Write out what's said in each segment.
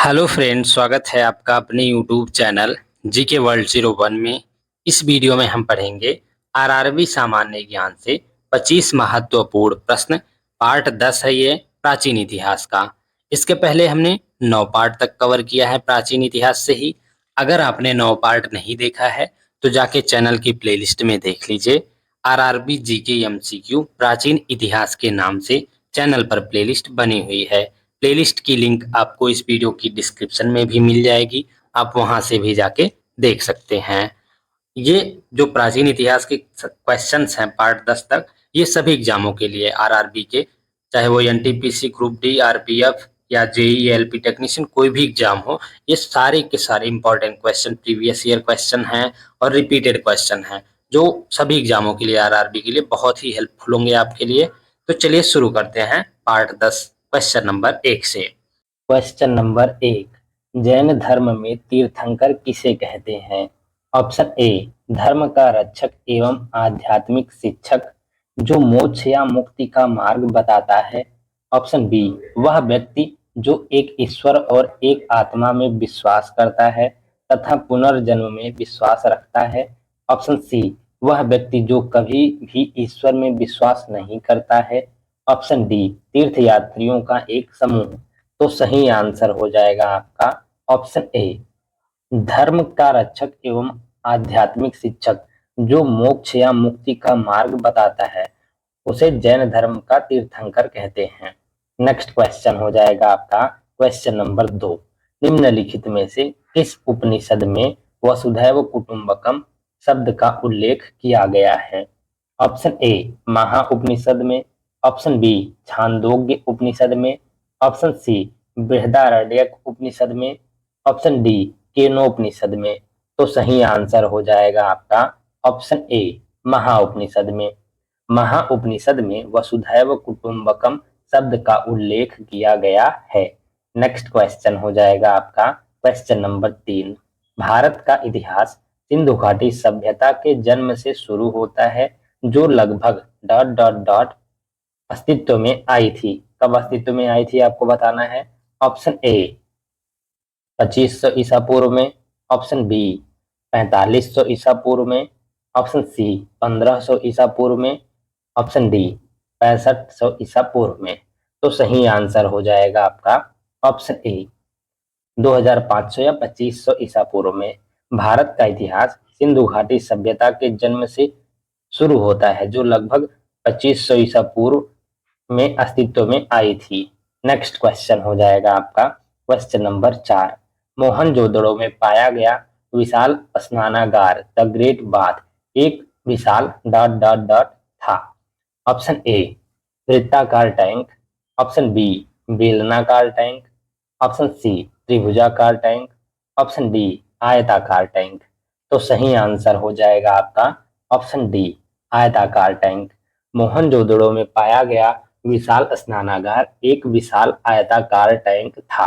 Hello friend, स्वागत है आपका अपने यूट्यूब चैनल जीके वर्ल्ड 01 में। इस वीडियो में हम पढ़ेंगे आरआरबी सामान्य ज्ञान से 25 महत्वपूर्ण प्रश्न। पार्ट 10 है ये प्राचीन इतिहास का। इसके पहले हमने 9 पार्ट तक कवर किया है प्राचीन इतिहास से ही। अगर आपने 9 पार्ट नहीं देखा है तो जाके चैनल की प्लेलिस्ट में देख लीजिए। आरआरबी जीके एमसीक्यू प्राचीन इतिहास के नाम से चैनल पर प्लेलिस्ट बनी हुई है। प्लेलिस्ट की लिंक आपको इस वीडियो की डिस्क्रिप्शन में भी मिल जाएगी, आप वहां से भी जाके देख सकते हैं। ये जो प्राचीन इतिहास के क्वेश्चंस हैं पार्ट 10 तक, ये सभी एग्जामों के लिए आरआरबी के, चाहे वो एनटीपीसी, ग्रुप डी, आरपीएफ या जेईई, एलपी टेक्नीशियन, कोई भी एग्जाम हो, ये सारे के सारे important question previous year question हैं और रिपीटेड क्वेश्चन हैं, जो सभी एग्जामों के लिए आरआरबी के लिए बहुत ही हेल्पफुल होंगे आपके लिए। तो चलिए शुरू करते हैं पार्ट 10 क्वेश्चन नंबर 1 से। क्वेश्चन नंबर 1, जैन धर्म में तीर्थंकर किसे कहते हैं? ऑप्शन ए, धर्म का रक्षक एवं आध्यात्मिक शिक्षक जो मोक्ष या मुक्ति का मार्ग बताता है। ऑप्शन बी, वह व्यक्ति जो एक ईश्वर और एक आत्मा में विश्वास करता है तथा पुनर्जन्म में विश्वास रखता है। ऑप्शन सी, वह व्यक्ति जो कभी भी ईश्वर में विश्वास नहीं करता है। ऑप्शन डी, तीर्थयात्रियों का एक समूह। तो सही आंसर हो जाएगा आपका ऑप्शन ए, धर्म का रक्षक एवं आध्यात्मिक शिक्षक जो मोक्ष या मुक्ति का मार्ग बताता है, उसे जैन धर्म का तीर्थंकर कहते हैं। नेक्स्ट क्वेश्चन हो जाएगा आपका क्वेश्चन नंबर 2, निम्नलिखित में से किस उपनिषद में वसुधैव कुटुंबकम शब्द का उल्लेख किया गया है? ऑप्शन ए, महाउपनिषद में। ऑप्शन बी, छांदोग्य उपनिषद में। ऑप्शन सी, बृहदारण्यक उपनिषद में। ऑप्शन डी, केनोपनिषद में। तो सही आंसर हो जाएगा आपका ऑप्शन ए, महाउपनिषद में। महाउपनिषद में वसुधैव कुटुंबकम शब्द का उल्लेख किया गया है। नेक्स्ट क्वेश्चन हो जाएगा आपका क्वेश्चन नंबर 3, भारत का इतिहास सिंधु घाटी सभ्यता के जन्म से शुरू होता है जो लगभग डॉट डॉट डॉट अस्तित्व में आई थी। कब अस्तित्व में आई थी आपको बताना है। ऑप्शन ए, 2500 ईसा पूर्व में। ऑप्शन बी, 4500 ईसा पूर्व में। ऑप्शन सी, 1500 ईसा पूर्व में। ऑप्शन डी, 6500 ईसा पूर्व में। तो सही आंसर हो जाएगा आपका ऑप्शन ए, 2500 या 2500 ईसा पूर्व में। भारत का इतिहास सिंधु घाटी सभ्यता के जन्म से शुरू होता है जो लगभग 2500 ईसा पूर्व में अस्तित्व में आई थी। नेक्स्ट क्वेश्चन हो जाएगा आपका क्वेश्चन नंबर 4, मोहनजोदड़ो में पाया गया विशाल स्नानागार द ग्रेट बाथ एक विशाल डॉट डॉट डॉट था। ऑप्शन ए, वृत्ताकार टैंक। ऑप्शन बी, बेलनाकार टैंक। ऑप्शन सी, त्रिभुजाकार टैंक। ऑप्शन डी, आयताकार टैंक। तो सही आंसर हो जाएगा आपका ऑप्शन डी, आयताकार टैंक। मोहनजोदड़ो में पाया गया विशाल स्नानागार एक विशाल आयताकार टैंक था।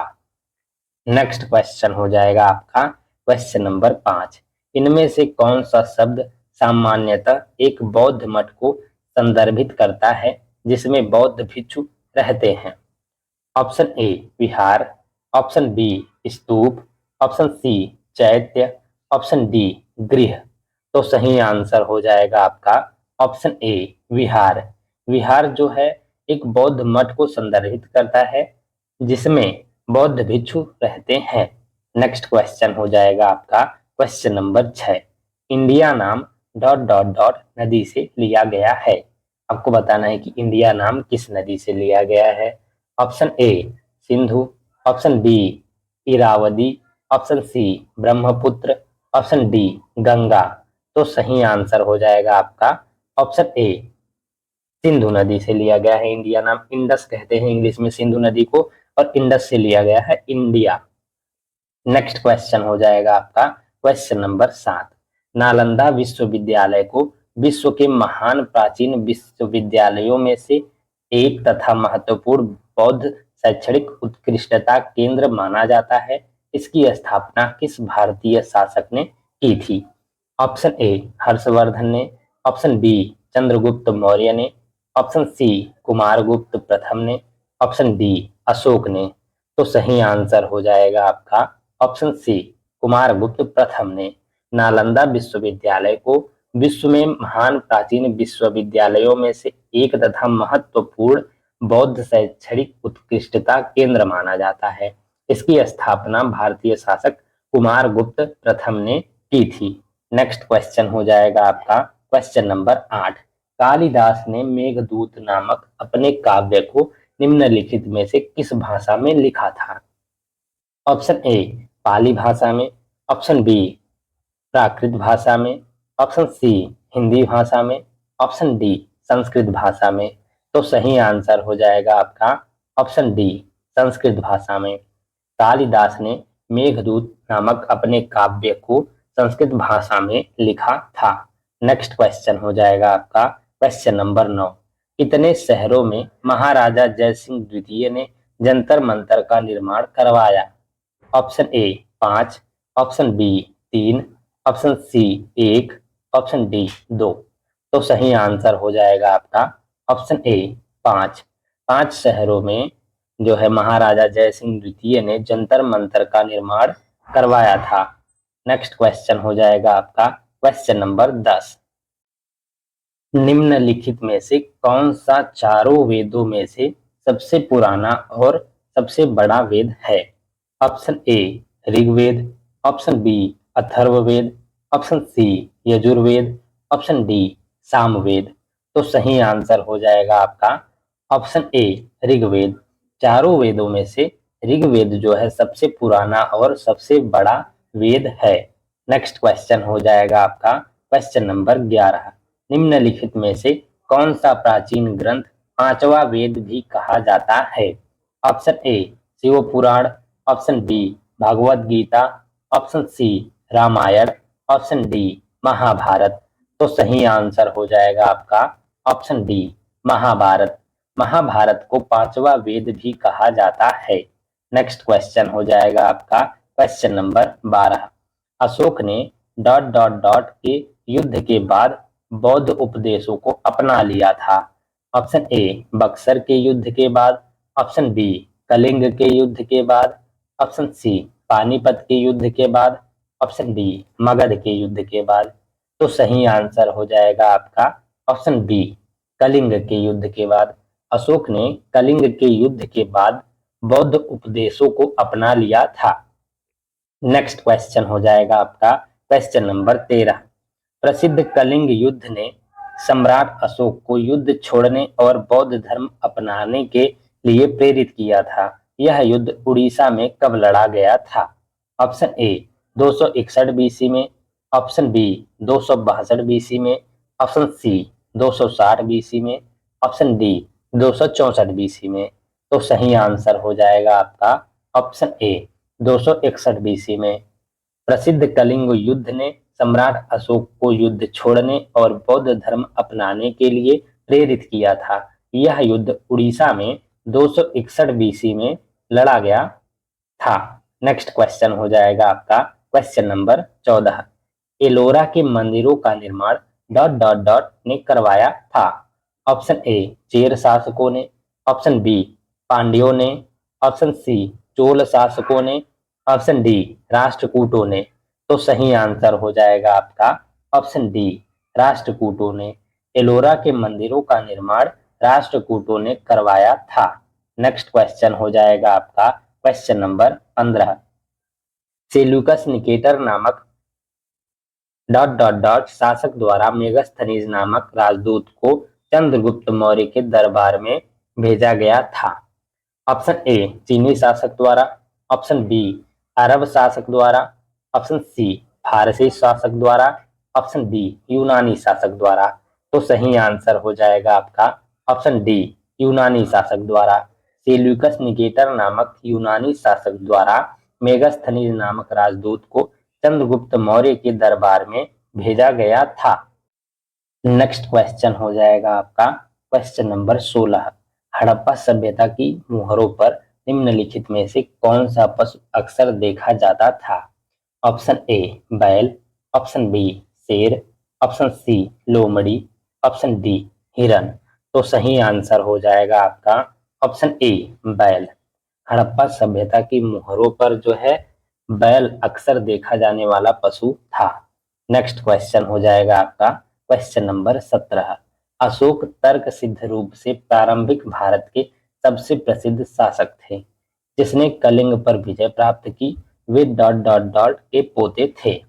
नेक्स्ट क्वेश्चन हो जाएगा आपका क्वेश्चन नंबर 5, इनमें से कौन सा शब्द सामान्यतः एक बौद्ध मठ को संदर्भित करता है जिसमें बौद्ध भिक्षु रहते हैं? ऑप्शन ए, विहार। ऑप्शन बी, स्तूप। ऑप्शन सी, चैत्य। ऑप्शन डी, गृह। तो सही आंसर हो जाएगा आपका ऑप्शन ए, विहार। विहार जो है एक बौद्ध मठ को संदर्भित करता है जिसमें बौद्ध भिक्षु रहते हैं। नेक्स्ट क्वेश्चन हो जाएगा आपका क्वेश्चन नंबर 6, इंडिया नाम डॉट डॉट डॉट नदी से लिया गया है। आपको बताना है कि इंडिया नाम किस नदी से लिया गया है। Option A, Sindhu. Option B, Irrawaddy. Option C, Brahmaputra. Option D, Ganga. तो सही आंसर हो जाएगा आपका ऑप्शन ए, सिंधु नदी से लिया गया है इंडिया नाम। इंडस कहते हैं इंग्लिश में सिंधु नदी को, और इंडस से लिया गया है इंडिया। नेक्स्ट क्वेश्चन हो जाएगा आपका क्वेश्चन नंबर 7, नालंदा विश्वविद्यालय को विश्व के महान प्राचीन विश्वविद्यालयों में से एक तथा महत्वपूर्ण बौद्ध शैक्षणिक उत्कृष्टता केंद्र माना जाता है। इसकी स्थापना किस भारतीय शासक ने की थी? ऑप्शन ए, हर्षवर्धन ने। ऑप्शन बी, चंद्रगुप्त मौर्य ने। ऑप्शन सी, कुमारगुप्त प्रथम ने। ऑप्शन डी, अशोक ने। तो सही आंसर हो जाएगा आपका ऑप्शन सी, कुमारगुप्त प्रथम ने नालंदा विश्वविद्यालय को विश्व में महान प्राचीन विश्वविद्यालयों में से एक तथा महत्वपूर्ण बौद्ध शैक्षणिक उत्कृष्टता केंद्र माना जाता है। इसकी स्थापना भारतीय शासक कुमारगुप्त प्रथम ने की थी। नेक्स्ट क्वेश्चन हो जाएगा आपका क्वेश्चन नंबर 8। कालिदास ने मेघदूत नामक अपने काव्य को निम्नलिखित में से किस भाषा में लिखा था? ऑप्शन ए, पाली भाषा में। ऑप्शन बी, प्राकृत भाषा में। ऑप्शन सी, हिंदी भाषा में। ऑप्शन डी, संस्कृत भाषा में। तो सही आंसर हो जाएगा आपका ऑप्शन डी, संस्कृत भाषा में। कालिदास ने मेघदूत नामक अपने काव्य को संस्कृत भाषा में लिखा था। नेक्स्ट क्वेश्चन हो जाएगा आपका क्वेश्चन नंबर 9। कितने शहरों में महाराजा जयसिंह द्वितीय ने जंतर मंतर का निर्माण करवाया? Option A 5, option B 3, option C 1, option D 2। तो सही आंसर हो जाएगा आपका ऑप्शन ए 5। 5 शहरों में जो है महाराजा जयसिंह द्वितीय ने जंतर मंतर का निर्माण करवाया था। नेक्स्ट क्वेश्चन हो जाएगा आपका क्वेश्चन नंबर 10। निम्नलिखित में से कौन सा चारों वेदों में से सबसे पुराना और सबसे बड़ा वेद है? Option A Rigveda, option B Atharvaveda, option C Yajurveda, option D Samaveda. तो सही आंसर हो जाएगा आपका ऑप्शन ए ऋग्वेद। चारों वेदों में से ऋग्वेद जो है सबसे पुराना और सबसे बड़ा वेद है। नेक्स्ट क्वेश्चन हो जाएगा आपका क्वेश्चन नंबर 11। निम्नलिखित में से कौन सा प्राचीन ग्रंथ पांचवा वेद भी कहा जाता है? Option A Shiva Purana, option B Bhagavad Gita, option C Ramayana, option D Mahabharata. तो सही आंसर हो जाएगा आपका ऑप्शन डी महाभारत। महाभारत को पांचवा वेद भी कहा जाता है। नेक्स्ट क्वेश्चन हो जाएगा आपका क्वेश्चन नंबर 12। अशोक ने डॉट डॉट डॉट के युद्ध के बाद बौद्ध उपदेशों को अपना लिया था। ऑप्शन ए बक्सर के युद्ध के बाद, ऑप्शन बी कलिंग के युद्ध के बाद, ऑप्शन सी पानीपत के युद्ध के बाद, ऑप्शन डी मगध के युद्ध के बाद। तो सही आंसर हो जाएगा आपका ऑप्शन बी कलिंग के युद्ध के बाद। अशोक ने कलिंग के युद्ध के बाद बौद्ध उपदेशों को अपना लिया था। नेक्स्ट क्वेश्चन हो जाएगा आपका क्वेश्चन नंबर 13। प्रसिद्ध कलिंग युद्ध ने सम्राट अशोक को युद्ध छोड़ने और बौद्ध धर्म अपनाने के लिए प्रेरित किया था। यह युद्ध उड़ीसा में कब लड़ा गया था? ऑप्शन ए 261 बीसी में, ऑप्शन बी 262 बीसी में, ऑप्शन सी 260 बीसी में, ऑप्शन डी 264 बीसी में। तो सही आंसर हो जाएगा आपका ऑप्शन ए 261 बीसी में। प्रसिद्ध कलिंग युद्ध ने सम्राट अशोक को युद्ध छोड़ने और बौद्ध धर्म अपनाने के लिए प्रेरित किया था। यह युद्ध उड़ीसा में 261 बीसी में लड़ा गया था। नेक्स्ट क्वेश्चन हो जाएगा आपका क्वेश्चन नंबर 14। एलोरा के मंदिरों का निर्माण डॉट डॉट डॉट ने करवाया था। ऑप्शन ए चेर शासकों ने, ऑप्शन बी पांड्यों ने, ऑप्शन सी चोल शासकों ने, ऑप्शन डी राष्ट्रकूटों ने। तो सही आंसर हो जाएगा आपका ऑप्शन डी राष्ट्रकूटों ने। एलोरा के मंदिरों का निर्माण राष्ट्रकूटों ने करवाया था। नेक्स्ट क्वेश्चन हो जाएगा आपका क्वेश्चन नंबर 15। सेल्यूकस निकेटर नामक डॉट डॉट डॉट शासक द्वारा मेगास्थनीज नामक राजदूत को चंद्रगुप्त मौर्य के दरबार में भेजा गया था। ऑप्शन ए चीनी शासक द्वारा, ऑप्शन बी अरब शासक द्वारा, ऑप्शन सी फारसी शासक द्वारा, ऑप्शन डी यूनानी शासक द्वारा। तो सही आंसर हो जाएगा आपका ऑप्शन डी यूनानी शासक द्वारा। सेल्यूकस निकेटर नामक यूनानी शासक द्वारा मेगास्थनीज नामक राजदूत को चंद्रगुप्त मौर्य के दरबार में भेजा गया था। नेक्स्ट क्वेश्चन हो जाएगा आपका क्वेश्चन नंबर 16। हड़प्पा सभ्यता की मुहरों पर निम्नलिखित में से कौन सा पशु अक्सर देखा जाता था? ऑप्शन ए बैल, ऑप्शन बी शेर, ऑप्शन सी लोमड़ी, ऑप्शन डी हिरन। तो सही आंसर हो जाएगा आपका ऑप्शन ए बैल। हड़प्पा सभ्यता की मोहरों पर जो है बैल अक्सर देखा जाने वाला पशु था। नेक्स्ट क्वेश्चन हो जाएगा आपका क्वेश्चन नंबर 17। अशोक तर्क सिद्ध रूप से प्रारंभिक भारत के सबसे प्रसिद्ध शासक थे, जिसने कलिंग पर विजय प्राप्त की। वे डॉट डॉट डॉट के पोते थे।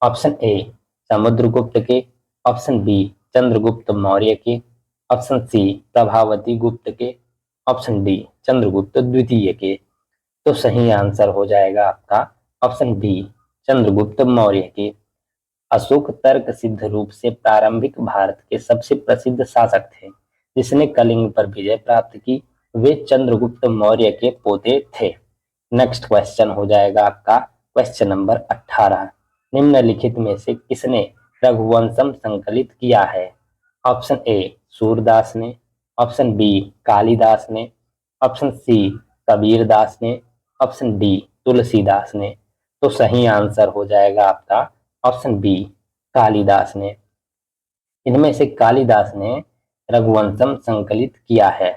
ऑप्शन ए समुद्रगुप्त के, ऑप्शन बी चंद्रगुप्त मौर्य के, ऑप्शन सी प्रभावती गुप्त के, ऑप्शन डी चंद्रगुप्त द्वितीय के। तो सही आंसर हो जाएगा आपका ऑप्शन बी चंद्रगुप्त मौर्य के। अशोक तर्क सिद्ध रूप से प्रारंभिक भारत के सबसे प्रसिद्ध शासक थे, जिसने कलिंग पर विजय प्राप्त की। वे चंद्रगुप्त मौर्य के पोते थे। नेक्स्ट क्वेश्चन हो जाएगा आपका क्वेश्चन नंबर 18। निम्नलिखित में से किसने रघुवंशम संकलित किया है? ऑप्शन ए सूरदास ने, ऑप्शन बी कालिदास ने, ऑप्शन सी कबीरदास ने, ऑप्शन डी तुलसीदास ने। तो सही आंसर हो जाएगा आपका ऑप्शन बी कालिदास ने। इनमें से कालिदास ने रघुवंशम संकलित किया है।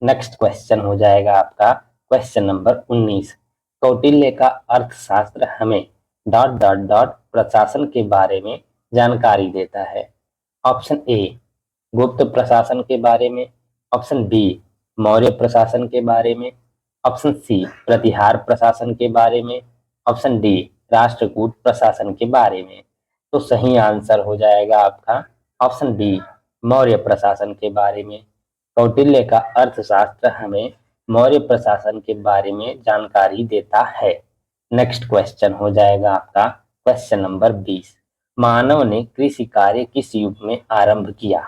नेक्स्ट क्वेश्चन हो जाएगा आपका क्वेश्चन नंबर 19। कौटिल्य का अर्थशास्त्र हमें डॉट डॉट डॉट प्रशासन के बारे में जानकारी देता है। ऑप्शन ए गुप्त प्रशासन के बारे में, ऑप्शन बी मौर्य प्रशासन के बारे में, ऑप्शन सी प्रतिहार प्रशासन के बारे में, ऑप्शन डी राष्ट्रकूट प्रशासन के बारे में। तो सही आंसर हो जाएगा आपका ऑप्शन डी मौर्य प्रशासन के बारे में। कौटिल्य का अर्थशास्त्र हमें मौर्य प्रशासन के बारे में जानकारी देता है। नेक्स्ट क्वेश्चन हो जाएगा आपका क्वेश्चन नंबर 20। मानव ने कृषि कार्य किस युग में आरंभ किया?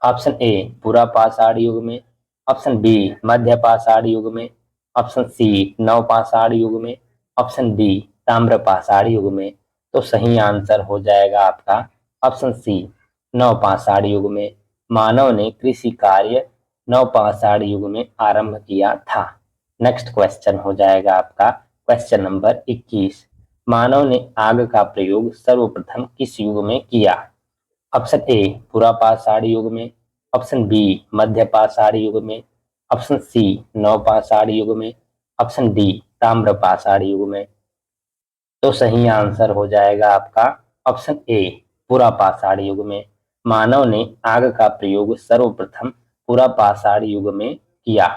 ऑप्शन ए पुरापाषाण युग में, ऑप्शन बी मध्य पाषाण युग में, ऑप्शन सी नवपाषाण युग में, ऑप्शन डी ताम्रपाषाण युग में। तो सही आंसर हो जाएगा आपका ऑप्शन सी नवपाषाण युग में। मानव ने कृषि कार्य नवपाषाण युग में आरंभ किया था। नेक्स्ट क्वेश्चन हो जाएगा आपका क्वेश्चन नंबर 21। मानव ने आग का प्रयोग सर्वप्रथम किस युग में किया? ऑप्शन ए पुरापाषाण युग में, ऑप्शन बी मध्यपाषाण युग में, ऑप्शन सी नवपाषाण युग में, ऑप्शन डी ताम्रपाषाण युग में। तो सही आंसर हो जाएगा आपका ऑप्शन ए पुरापाषाण युग में। मानव ने आग का प्रयोग सर्वप्रथम पुरापाषाण युग में किया।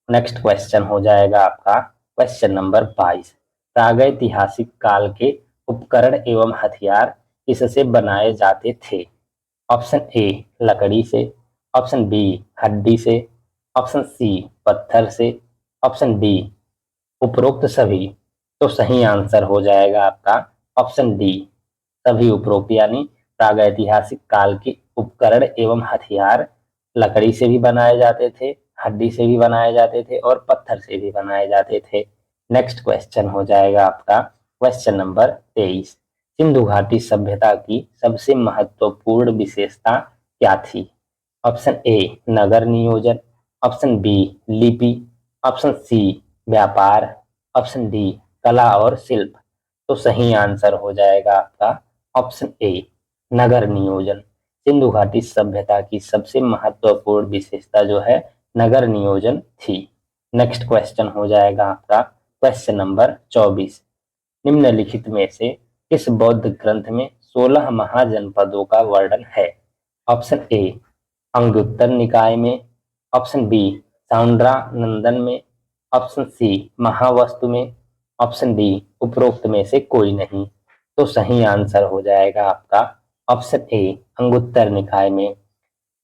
नेक्स्ट क्वेश्चन हो जाएगा आपका क्वेश्चन नंबर 22। प्रागैतिहासिक काल के उपकरण एवं हथियार किससे बनाए जाते थे? ऑप्शन ए लकड़ी से, ऑप्शन बी हड्डी से, ऑप्शन सी पत्थर से, ऑप्शन डी उपरोक्त सभी। तो सही आंसर हो जाएगा आपका ऑप्शन डी सभी उपरोक्त, यानी प्रागैतिहासिक काल के उपकरण एवं हथियार लकड़ी से भी बनाए जाते थे, हड्डी से भी बनाए जाते थे और पत्थर से भी बनाए जाते थे। नेक्स्ट क्वेश्चन हो जाएगा आपका क्वेश्चन नंबर 23। सिंधु घाटी सभ्यता की सबसे महत्वपूर्ण विशेषता क्या थी? ऑप्शन ए नगर नियोजन, ऑप्शन बी लिपि, ऑप्शन सी व्यापार, ऑप्शन डी कला और शिल्प। तो सही आंसर हो जाएगा आपका ऑप्शन ए नगर नियोजन। सिंधु घाटी सभ्यता की सबसे महत्वपूर्ण विशेषता जो है नगर नियोजन थी। नेक्स्ट क्वेश्चन हो जाएगा आपका क्वेश्चन नंबर 24। निम्नलिखित में से किस बौद्ध ग्रंथ में 16 महाजनपदों का वर्णन है? ऑप्शन ए अंगुत्तर निकाय में, ऑप्शन बी साउंड्रा नंदन में, ऑप्शन सी महावस्तु में, ऑप्शन डी उपरोक्त में से कोई नहीं। तो सही आंसर हो जाएगा आपका ऑप्शन ए अंगुत्तर निकाय में।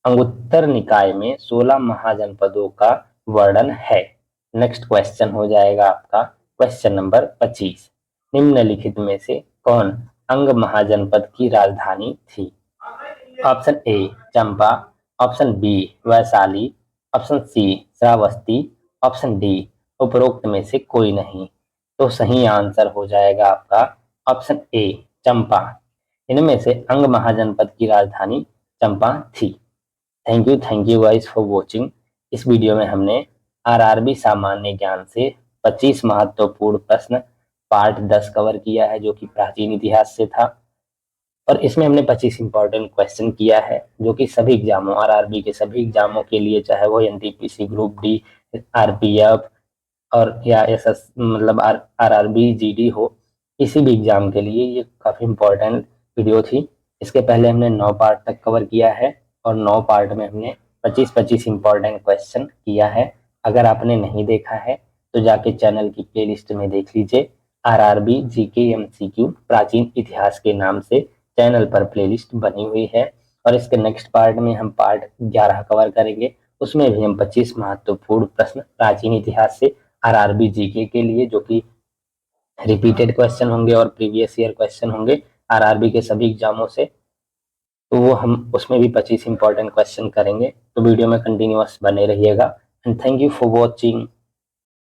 अंगुत्तर निकाय में 16 महाजनपदों का वर्णन है। नेक्स्ट क्वेश्चन हो जाएगा आपका क्वेश्चन नंबर 25। निम्नलिखित में से कौन अंग महाजनपद की राजधानी थी? Option A Champa, option B Vaishali, option C Shravasti, option D उपरोक्त में से कोई नहीं। तो सही आंसर हो जाएगा आपका ऑप्शन ए चंपा। इनमें से अंग महाजनपद की राजधानी चंपा थी। Thank you guys for watching. इस वीडियो में हमने आरआरबी सामान्य ज्ञान से 25 महत्वपूर्ण प्रश्न पार्ट 10 कवर किया है, जो कि प्राचीन इतिहास से था। और इसमें हमने 25 इंपॉर्टेंट क्वेश्चन किया है, जो कि सभी एग्जामों आरआरबी के सभी एग्जामों के लिए, चाहे वो एनटीपीसी ग्रुप डी, आरपीएफ, और या एसएस मतलब आरआरबी जीडी हो, किसी भी एग्जाम के लिए ये काफ़ी इम्पोर्टेंट वीडियो थी। इसके पहले हमने 9 पार्ट तक कवर किया है और 9 पार्ट में हमने 25-25 इम्पोर्टेंट क्वेश्चन किया है। अगर आपने नहीं देखा है तो जाके चैनल की प्लेलिस्ट में देख लीजिए। आरआरबी जीके एमसीक्यू प्राचीन इतिहास के नाम से चैनल पर प्लेलिस्ट बनी हुई है। और इसके नेक्स्ट पार्ट में हम पार्ट 11 कवर करेंगे। उसमें भी हम 25 महत्वपूर्ण प्रश्न प्राचीन इतिहास से आरआरबी जीके के लिए, जो कि रिपीटेड क्वेश्चन होंगे और प्रीवियस ईयर क्वेश्चन होंगे आरआरबी के सभी एग्जामों से, तो वो हम उसमें भी 25 इंपॉर्टेंट क्वेश्चन करेंगे। तो वीडियो में कंटिन्यूअस बने रहिएगा and thank you for watching.